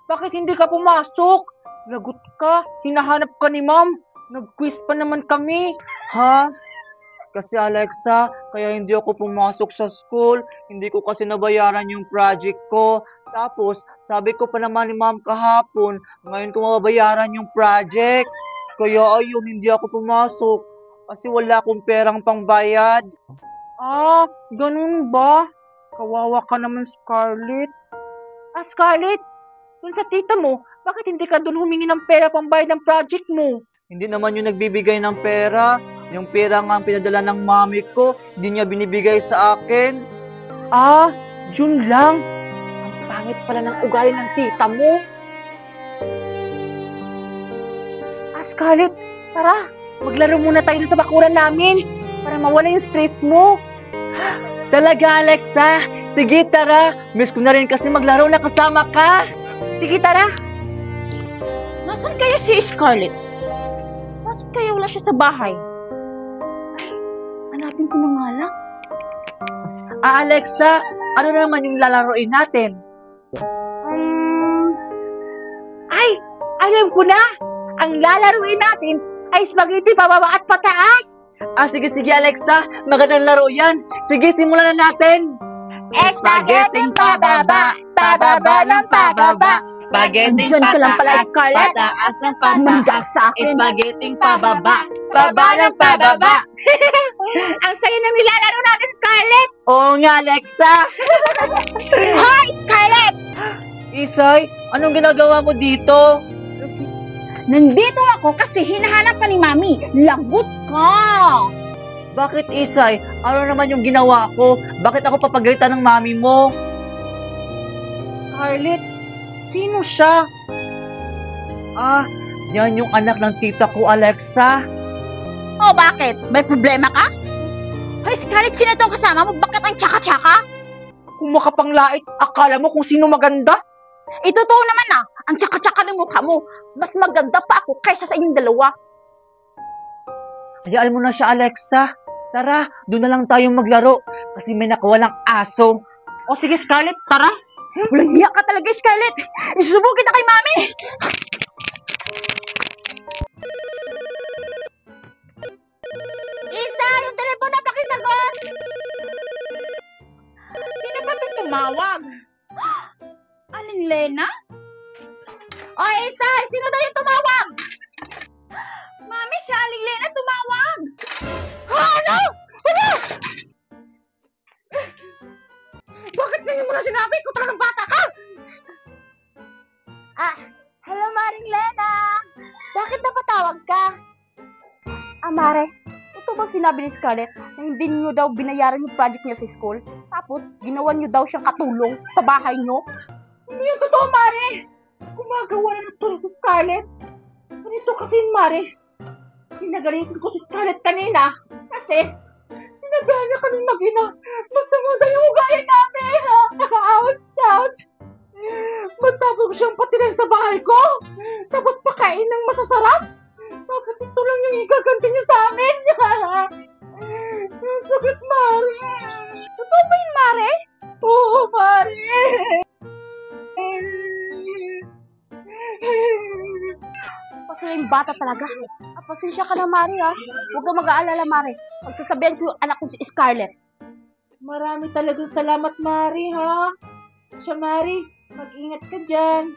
Bakit hindi ka pumasok? Lagot ka. Hinahanap ka ni ma'am. Nag-quiz pa naman kami. Ha? Kasi Alexa, kaya hindi ako pumasok sa school. Hindi ko kasi nabayaran yung project ko. Tapos, sabi ko pa naman ni ma'am kahapon, ngayon ko mababayaran yung project. Kaya ayun, hindi ako pumasok. Kasi wala akong perang pangbayad. Ah, ganun ba? Kawawa ka naman, Scarlett. Ah, Scarlett, dun sa tita mo, bakit hindi ka dun humingi ng pera pambayad ng project mo? Hindi naman yung nagbibigay ng pera. Yung pera nga ang pinadala ng mami ko, hindi niya binibigay sa akin. Ah, yun lang. Ang pangit pala ng ugali ng tita mo. Ah, Scarlett, tara. Maglaro muna tayo dun sa bakuran namin para mawala yung stress mo. Talaga, Alexa? Sige, tara. Miss ko na rin kasi maglaro na kasama ka. Sige, tara. Nasaan kaya si Scarlett? Bakit kaya wala siya sa bahay? Hanapin ko na nga lang. Ah, Alexa, ano naman yung lalaroin natin? Ay, alam ko na. Ang lalaroin natin ay spaghetti pababa at pataas. Ah, sige, Alexa. Magandang laro yan. Sige, simulan na natin. Spaghetti pababa, pababa ng pababa. Spaghetti Andyan ka lang pala, Scarlett. pataas ng Manda sa akin. Spaghetti pababa, baba ng pababa. Ang saya ng nilalaro natin, Scarlett. Oo nga, Alexa. Hi, Scarlett! Isay, anong ginagawa mo dito? Nandito ako kasi hinahanap ka ni Mami. Lagot ka! Bakit, Isay? Ano naman yung ginawa ko? Bakit ako papagalitan ng mami mo? Scarlett, sino siya? Ah, yan yung anak ng tita ko, Alexa. Oh, bakit? May problema ka? Hoy, Scarlett, sino itong kasama mo? Bakit ang tsaka-tsaka? Kung makapanglait, akala mo kung sino maganda? Totoo naman ah. Ang tsaka-tsaka ng mukha mo. Mas maganda pa ako kaysa sa inyong dalawa. Hayaan mo na siya, Alexa. Tara, doon na lang tayong maglaro kasi may nakawalang aso. O sige, Scarlett, tara. Walang hiya ka talaga, Scarlett. Isusubukin kita kay Mami. Isa, yung telepono na pakisagot. Sino ba itong tumawag? Aling Lena? O, Isa, sino daw yung tumawag? Mami, si Aling Lena tumawag. Ano? Ano? Bakit ngayon mo na sinabi? Kutra ng bata ka! Ah, hello Maring Lena. Bakit napatawag ka? Ah, Mare, ito bang sinabi ni Scarlett na hindi niyo daw binayaran yung project niya sa school? Tapos, ginawa niyo daw siyang katulong sa bahay niyo? Hindi yung totoo, Mare. Gumagawa na ng tulong si Scarlett. Ganito kasi, Mare. Pinagalitin ko si Scarlett kanina kasi sinabihan niya kami mag-ina. Masama daw yung ugali namin. Ouch, ouch. Matapos siyang patilan sa bahay ko. Tapos pakain ng masasarap. Bakit ito lang yung igaganti niya sa amin? Ang sakit, Mare. Totoo ba yun, Mare? Oo, Mare. Kasi yung bata talaga. Pasensya ka na, Mari, ha? Huwag kang mag-aalala, Mari. Pagsasabihan ko yung anak ko si Scarlett. Marami talagang salamat, Mari, ha? Siya, Mari, mag-ingat ka dyan.